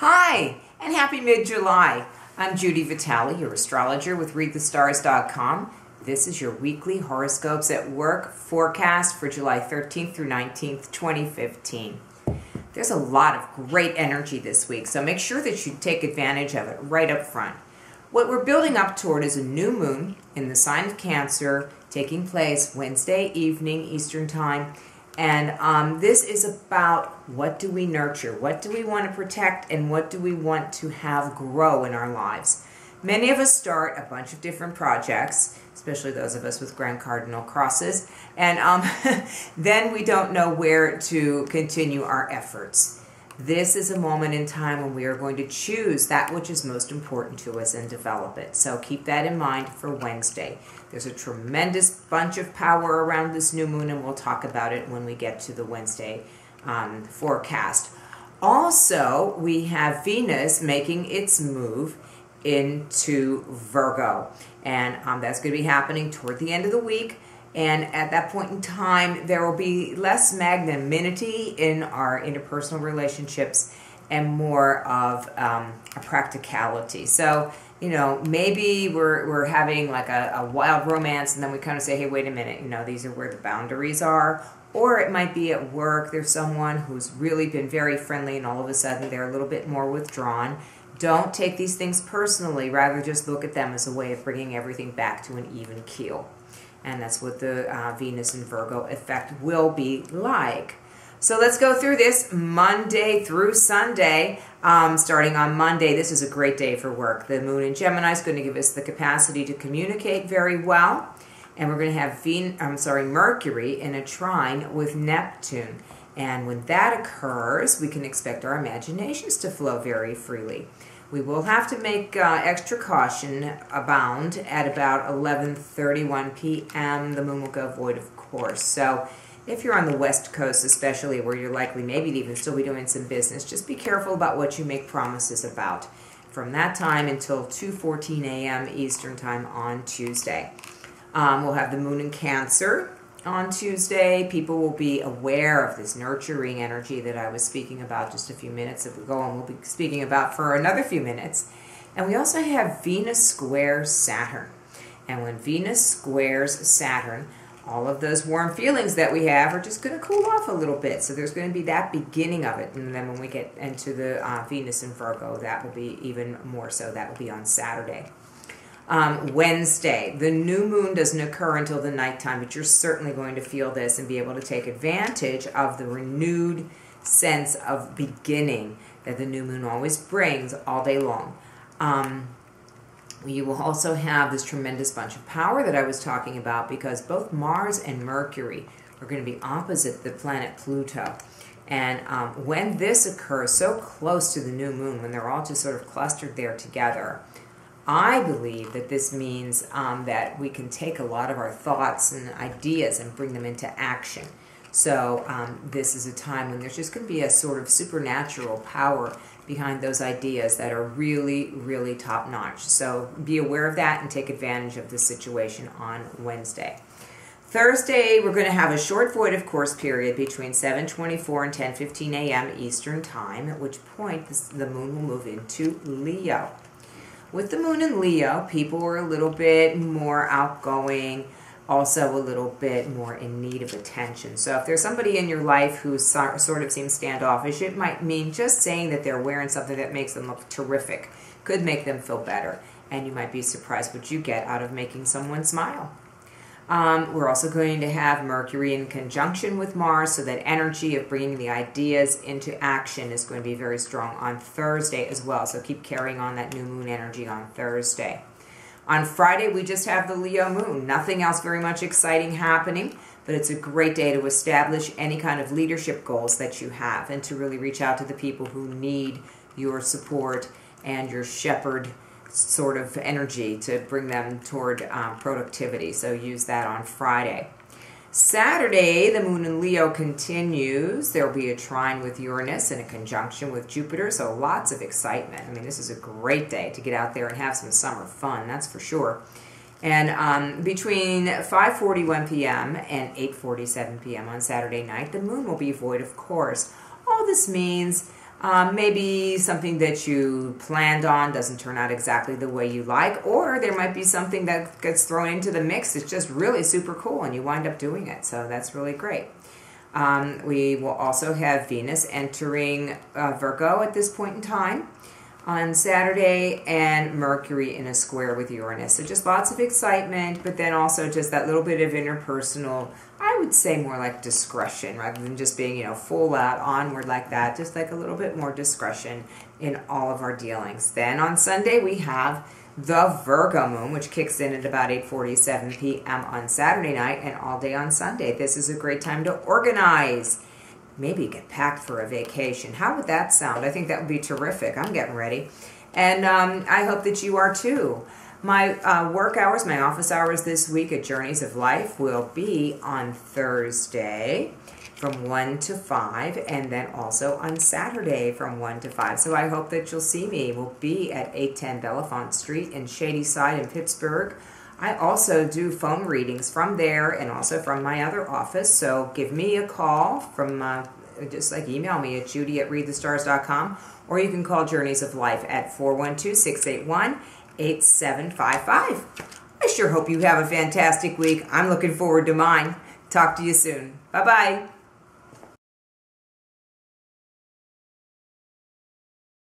Hi, and happy mid-July. I'm Judy Vitale, your astrologer with ReadTheStars.com. This is your weekly horoscopes at work forecast for July 13th through 19th, 2015. There's a lot of great energy this week, so make sure that you take advantage of it right up front. What we're building up toward is a new moon in the sign of Cancer taking place Wednesday evening Eastern Time. And this is about what do we nurture, what do we want to protect, and what do we want to have grow in our lives. Many of us start a bunch of different projects, especially those of us with Grand Cardinal crosses, and then we don't know where to continue our efforts. This is a moment in time when we are going to choose that which is most important to us and develop it. So keep that in mind for Wednesday. There's a tremendous bunch of power around this new moon, and we'll talk about it when we get to the Wednesday forecast. Also, we have Venus making its move into Virgo, and that's going to be happening toward the end of the week. And at that point in time, there will be less magnanimity in our interpersonal relationships and more of a practicality. So, you know, maybe we're having like a wild romance, and then we kind of say, hey, wait a minute, you know, these are where the boundaries are. Or it might be at work, there's someone who's really been very friendly, and all of a sudden they're a little bit more withdrawn. Don't take these things personally, rather just look at them as a way of bringing everything back to an even keel. And that's what the Venus and Virgo effect will be like. So let's go through this Monday through Sunday. Starting on Monday, this is a great day for work. The moon in Gemini is going to give us the capacity to communicate very well. And we're going to have Mercury in a trine with Neptune. And when that occurs, we can expect our imaginations to flow very freely. We will have to make extra caution abound at about 11:31 p.m. The moon will go void, of course. So if you're on the West Coast, especially where you're likely maybe to even still be doing some business, just be careful about what you make promises about from that time until 2:14 a.m. Eastern Time on Tuesday. We'll have the moon in Cancer on Tuesday. People will be aware of this nurturing energy that I was speaking about just a few minutes ago, and we'll be speaking about for another few minutes. And we also have Venus squares Saturn. And when Venus squares Saturn, all of those warm feelings that we have are just going to cool off a little bit. So there's going to be that beginning of it. And then when we get into the Venus and Virgo, that will be even more so. That will be on Saturday. Wednesday, the new moon doesn't occur until the nighttime, but you're certainly going to feel this and be able to take advantage of the renewed sense of beginning that the new moon always brings all day long. You will also have this tremendous bunch of power that I was talking about, because both Mars and Mercury are going to be opposite the planet Pluto. And when this occurs so close to the new moon, when they're all just sort of clustered there together, I believe that this means that we can take a lot of our thoughts and ideas and bring them into action. So this is a time when there's just going to be a sort of supernatural power behind those ideas that are really, really top-notch. So be aware of that and take advantage of this situation on Wednesday. Thursday, we're going to have a short void of course period between 7:24 and 10:15 a.m. Eastern Time, at which point the moon will move into Leo. With the moon in Leo, people are a little bit more outgoing, also a little bit more in need of attention. So if there's somebody in your life who sort of seems standoffish, it might mean just saying that they're wearing something that makes them look terrific could make them feel better. And you might be surprised what you get out of making someone smile. We're also going to have Mercury in conjunction with Mars, so that energy of bringing the ideas into action is going to be very strong on Thursday as well. So keep carrying on that new moon energy on Thursday. On Friday, we just have the Leo moon. Nothing else very much exciting happening, but it's a great day to establish any kind of leadership goals that you have and to really reach out to the people who need your support and your shepherd sort of energy to bring them toward productivity. So use that on Friday. Saturday, the moon in Leo continues. There will be a trine with Uranus and a conjunction with Jupiter, so lots of excitement. I mean, this is a great day to get out there and have some summer fun, that's for sure. And between 5:41 p.m. and 8:47 p.m. on Saturday night, the moon will be void, of course. All this means Maybe something that you planned on doesn't turn out exactly the way you like, or there might be something that gets thrown into the mix that's just really super cool and you wind up doing it. So that's really great. We will also have Venus entering Virgo at this point in time on Saturday, and Mercury in a square with Uranus. So just lots of excitement, but then also just that little bit of interpersonal, I would say more like discretion rather than just being, full out onward like that. Just like a little bit more discretion in all of our dealings. Then on Sunday we have the Virgo moon, which kicks in at about 8:47 p.m. on Saturday night and all day on Sunday. This is a great time to organize. Maybe get packed for a vacation. How would that sound? I think that would be terrific. I'm getting ready. And I hope that you are too. My work hours, my office hours this week at Journeys of Life will be on Thursday from 1 to 5, and then also on Saturday from 1 to 5. So I hope that you'll see me. We'll be at 810 Bellefonte Street in Shadyside in Pittsburgh. I also do phone readings from there and also from my other office. So give me a call from, just like email me at judy@readthestars.com, or you can call Journeys of Life at 412-681-8755. I sure hope you have a fantastic week. I'm looking forward to mine. Talk to you soon. Bye-bye.